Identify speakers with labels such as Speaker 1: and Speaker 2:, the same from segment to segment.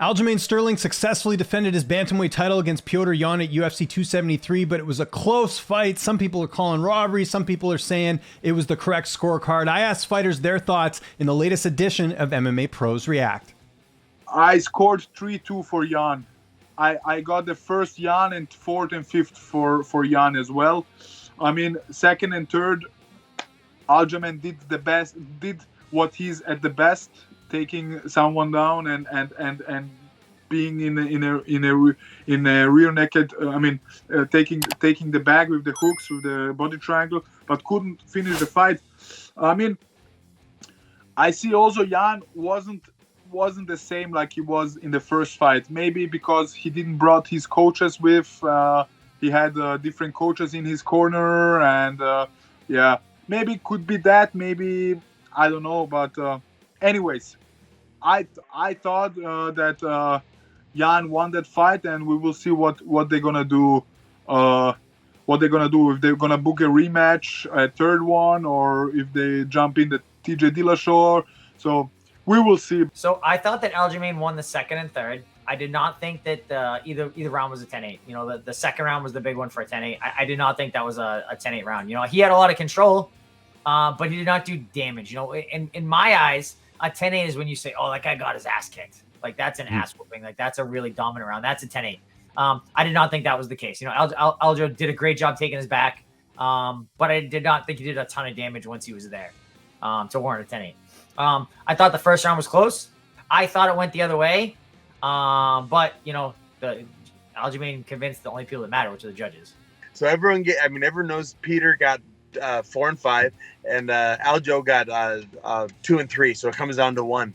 Speaker 1: Aljamain Sterling successfully defended his bantamweight title against Petr Yan at UFC 273, but it was a close fight. Some people are calling robbery. Some people are saying it was the correct scorecard. I asked fighters their thoughts in the latest edition of MMA Pros React.
Speaker 2: I scored 3-2 for Yan. I got the first Yan and fourth and fifth for Yan as well. I mean, second and third, Aljamain did what he's at the best, taking someone down and being in a rear naked. Taking the bag with the hooks, with the body triangle, but couldn't finish the fight. I mean, I see also Yan wasn't the same like he was in the first fight. Maybe because he didn't brought his coaches with. He had different coaches in his corner, and maybe could be that. Maybe I don't know, but. Anyways, I thought that Yan won that fight, and we will see what they're gonna do. What they're gonna do, if they're gonna book a rematch, a third one, or if they jump in the TJ Dillashaw. So we will see.
Speaker 3: So I thought that Aljamain won the second and third. I did not think that either round was a 10-8. You know, the second round was the big one for a 10-8. I did not think that was a 10-8 round. You know, he had a lot of control, but he did not do damage. You know, in my eyes, a 10-8 is when you say, oh, that guy got his ass kicked. Like, that's an ass whooping. Like, that's a really dominant round. That's a 10-8. I did not think that was the case. You know, Aljo did a great job taking his back, but I did not think he did a ton of damage once he was there to warrant a 10-8. I thought the first round was close. I thought it went the other way. But, you know, Aljamain convinced the only people that matter, which are the judges.
Speaker 4: So everyone knows Petr got 4 and 5, and Aljo got 2 and 3. So it comes down to 1.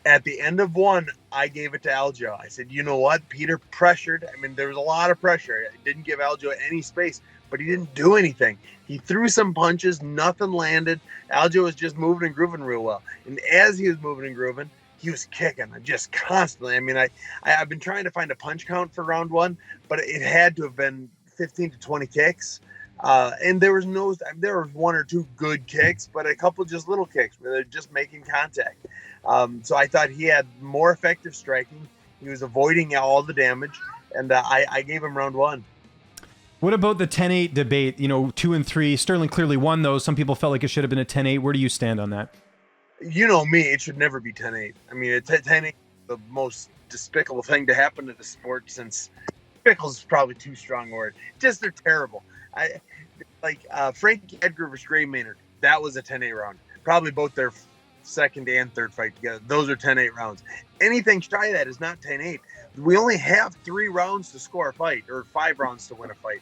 Speaker 4: At the end of 1, I gave it to Aljo. I said, you know what? Petr pressured. I mean, there was a lot of pressure. It didn't give Aljo any space, but he didn't do anything. He threw some punches. Nothing landed. Aljo was just moving and grooving real well. And as he was moving and grooving, he was kicking just constantly. I mean, I've been trying to find a punch count for round 1, but it had to have been 15 to 20 kicks. And there was 1 or 2 good kicks, but a couple just little kicks where they're just making contact. So I thought he had more effective striking. He was avoiding all the damage, and I gave him round 1.
Speaker 1: What about the 10-8 debate? You know, 2 and 3. Sterling clearly won those. Some people felt like it should have been a 10-8. Where do you stand on that?
Speaker 4: You know me, it should never be 10-8. I mean, 10-8 is the most despicable thing to happen to the sport since despicable is probably too strong a word. Just they're terrible. Frankie Edgar versus Gray Maynard. That was a 10-8 round. Probably both their second and third fight together. Those are 10-8 rounds. Anything shy of that is not 10-8. We only have 3 rounds to score a fight, or 5 rounds to win a fight.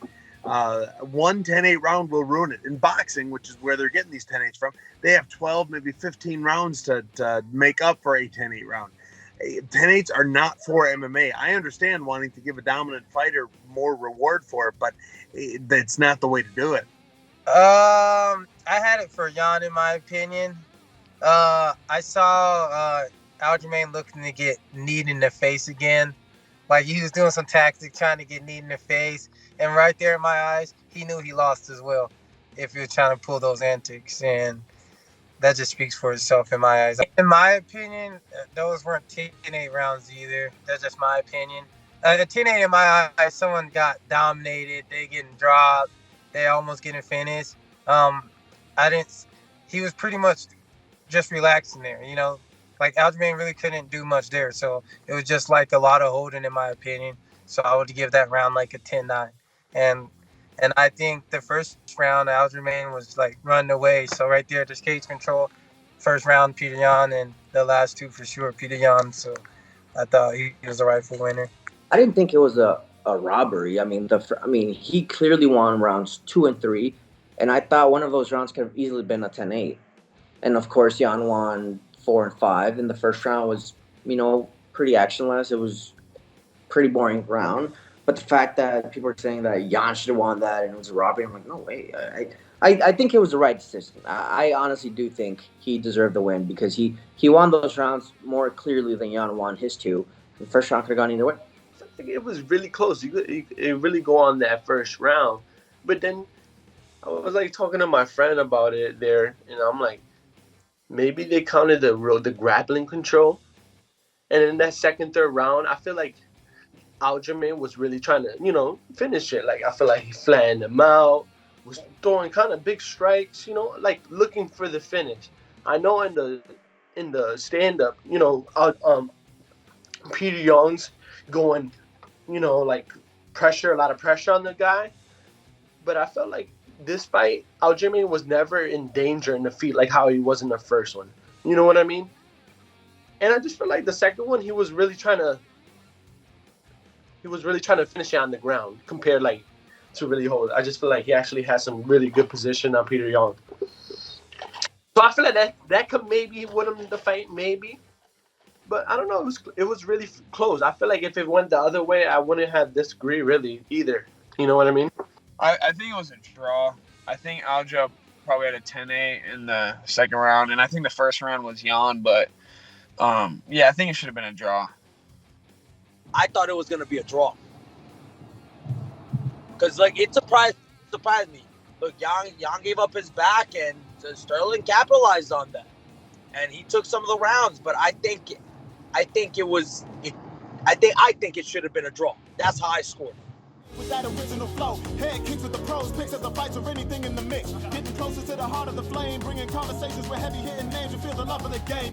Speaker 4: One 10-8 round will ruin it. In boxing, which is where they're getting these 10-8s from, they have 12, maybe 15 rounds to make up for a 10-8 round. 10-8s are not for MMA. I understand wanting to give a dominant fighter more reward for it, but that's not the way to do it.
Speaker 5: I had it for Yan, in my opinion. I saw Aljamain looking to get kneed in the face again. Like, he was doing some tactics trying to get kneed in the face. And right there in my eyes, he knew he lost as well if he was trying to pull those antics. And that just speaks for itself in my eyes. In my opinion, those weren't 10-8 rounds either. That's just my opinion. The 10-8 in my eyes, someone got dominated. They getting dropped. They almost getting finished. He was pretty much just relaxing there, you know. Like, Aljamain really couldn't do much there. So it was just like a lot of holding, in my opinion. So I would give that round like a 10-9. And I think the first round, Aljamain was like running away. So right there, just cage control. First round, Petr Yan, and the last 2 for sure, Petr Yan. So I thought he was the rightful winner.
Speaker 6: I didn't think it was a robbery. I mean, he clearly won rounds 2 and 3. And I thought one of those rounds could have easily been a 10-8. And of course, Yan won 4 and 5. And the first round was, you know, pretty actionless. It was pretty boring round. But the fact that people are saying that Yan should have won that and it was a robbery, I'm like, no way. I think it was the right decision. I honestly do think he deserved the win because he won those rounds more clearly than Yan won his 2. The first round could have gone either way.
Speaker 7: I think it was really close. It really go on that first round. But then I was like talking to my friend about it there, and I'm like, maybe they counted the grappling control. And in that second, third round, I feel like Aljamain was really trying to, finish it. Like, I feel like he flattened him out, was throwing kind of big strikes, like looking for the finish. I know in the stand-up, Peter Young's going, like a lot of pressure on the guy. But I felt like this fight, Aljamain was never in danger in the feet like how he was in the first one. You know what I mean? And I just feel like the second one, he was really trying to finish it on the ground compared to really hold. I just feel like he actually has some really good position on Peter Young. So I feel like that could maybe win him the fight, maybe. But I don't know. It was really close. I feel like if it went the other way, I wouldn't have disagreed really either. You know what I mean?
Speaker 8: I think it was a draw. I think Aljo probably had a 10-8 in the second round, and I think the first round was Jan. But I think it should have been a draw.
Speaker 9: I thought it was gonna be a draw because it surprised me. Look, Jan gave up his back, and Sterling capitalized on that, and he took some of the rounds. But I think it should have been a draw. That's how I scored.
Speaker 10: With that original flow, head kicks with the pros, picks at the fights or anything in the mix. Getting closer to the heart of the flame, bringing conversations with heavy hitting names. You feel the love of the game.